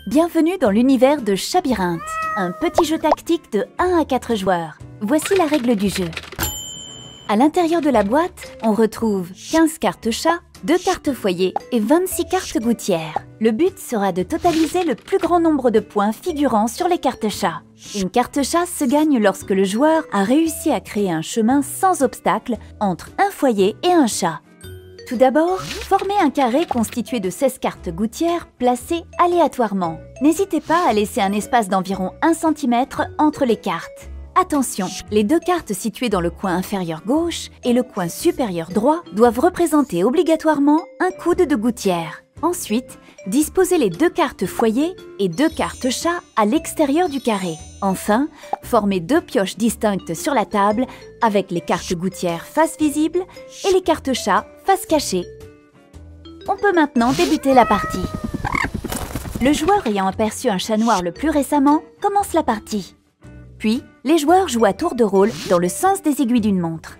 Bienvenue dans l'univers de Chabyrinthe, un petit jeu tactique de 1 à 4 joueurs. Voici la règle du jeu. À l'intérieur de la boîte, on retrouve 15 cartes chat, 2 cartes foyer et 26 cartes gouttières. Le but sera de totaliser le plus grand nombre de points figurant sur les cartes chat. Une carte chat se gagne lorsque le joueur a réussi à créer un chemin sans obstacle entre un foyer et un chat. Tout d'abord, formez un carré constitué de 16 cartes gouttières placées aléatoirement. N'hésitez pas à laisser un espace d'environ 1 cm entre les cartes. Attention, les 2 cartes situées dans le coin inférieur gauche et le coin supérieur droit doivent représenter obligatoirement un coude de gouttière. Ensuite, disposez les 2 cartes foyer et 2 cartes chat à l'extérieur du carré. Enfin, formez 2 pioches distinctes sur la table avec les cartes gouttières face visible et les cartes chat face cachée. On peut maintenant débuter la partie. Le joueur ayant aperçu un chat noir le plus récemment commence la partie. Puis, les joueurs jouent à tour de rôle dans le sens des aiguilles d'une montre.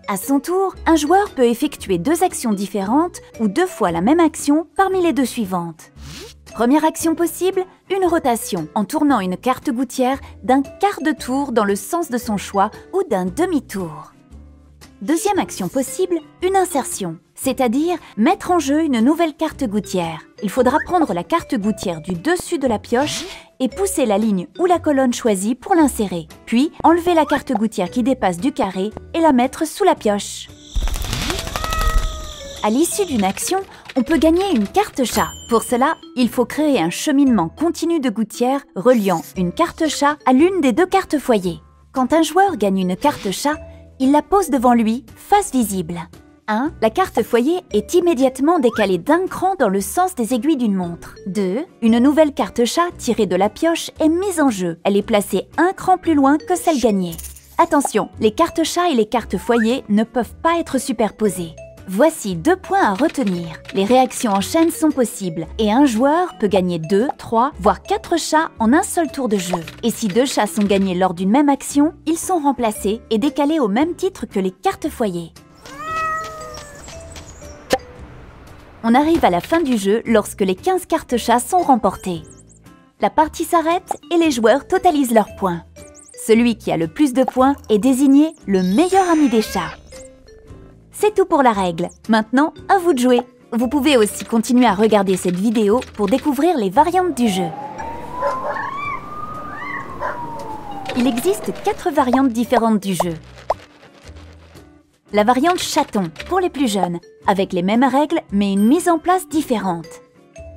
À son tour, un joueur peut effectuer 2 actions différentes ou 2 fois la même action parmi les 2 suivantes. Première action possible, une rotation en tournant une carte gouttière d'un quart de tour dans le sens de son choix ou d'un demi-tour. Deuxième action possible, une insertion, c'est-à-dire mettre en jeu une nouvelle carte gouttière. Il faudra prendre la carte gouttière du dessus de la pioche et pousser la ligne ou la colonne choisie pour l'insérer. Puis, enlever la carte gouttière qui dépasse du carré et la mettre sous la pioche. À l'issue d'une action, on peut gagner une carte chat. Pour cela, il faut créer un cheminement continu de gouttières reliant une carte chat à l'une des 2 cartes foyer. Quand un joueur gagne une carte chat, il la pose devant lui, face visible. 1. La carte foyer est immédiatement décalée d'1 cran dans le sens des aiguilles d'une montre. 2. Une nouvelle carte chat tirée de la pioche est mise en jeu. Elle est placée 1 cran plus loin que celle gagnée. Attention, les cartes chat et les cartes foyer ne peuvent pas être superposées. Voici 2 points à retenir. Les réactions en chaîne sont possibles et un joueur peut gagner 2, 3, voire 4 chats en un seul tour de jeu. Et si 2 chats sont gagnés lors d'une même action, ils sont remplacés et décalés au même titre que les cartes foyer. On arrive à la fin du jeu lorsque les 15 cartes chats sont remportées. La partie s'arrête et les joueurs totalisent leurs points. Celui qui a le plus de points est désigné le meilleur ami des chats. C'est tout pour la règle. Maintenant, à vous de jouer. Vous pouvez aussi continuer à regarder cette vidéo pour découvrir les variantes du jeu. Il existe 4 variantes différentes du jeu. La variante chaton, pour les plus jeunes, avec les mêmes règles mais une mise en place différente.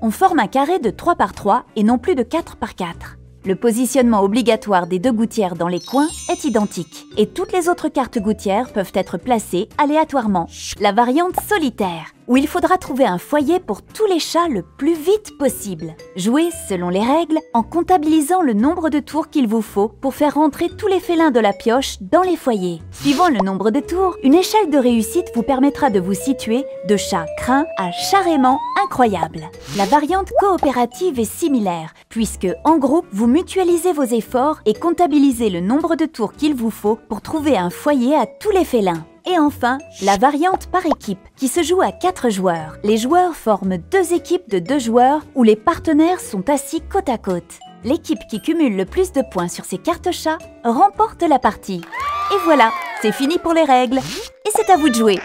On forme un carré de 3 par 3 et non plus de 4 par 4. Le positionnement obligatoire des 2 gouttières dans les coins est identique et toutes les autres cartes gouttières peuvent être placées aléatoirement. La variante solitaire, où il faudra trouver un foyer pour tous les chats le plus vite possible. Jouez selon les règles en comptabilisant le nombre de tours qu'il vous faut pour faire rentrer tous les félins de la pioche dans les foyers. Suivant le nombre de tours, une échelle de réussite vous permettra de vous situer de chat craint à charrément incroyable. La variante coopérative est similaire, puisque en groupe, vous mutualisez vos efforts et comptabilisez le nombre de tours qu'il vous faut pour trouver un foyer à tous les félins. Et enfin, la variante par équipe, qui se joue à 4 joueurs. Les joueurs forment 2 équipes de 2 joueurs où les partenaires sont assis côte à côte. L'équipe qui cumule le plus de points sur ses cartes chats remporte la partie. Et voilà, c'est fini pour les règles. Et c'est à vous de jouer.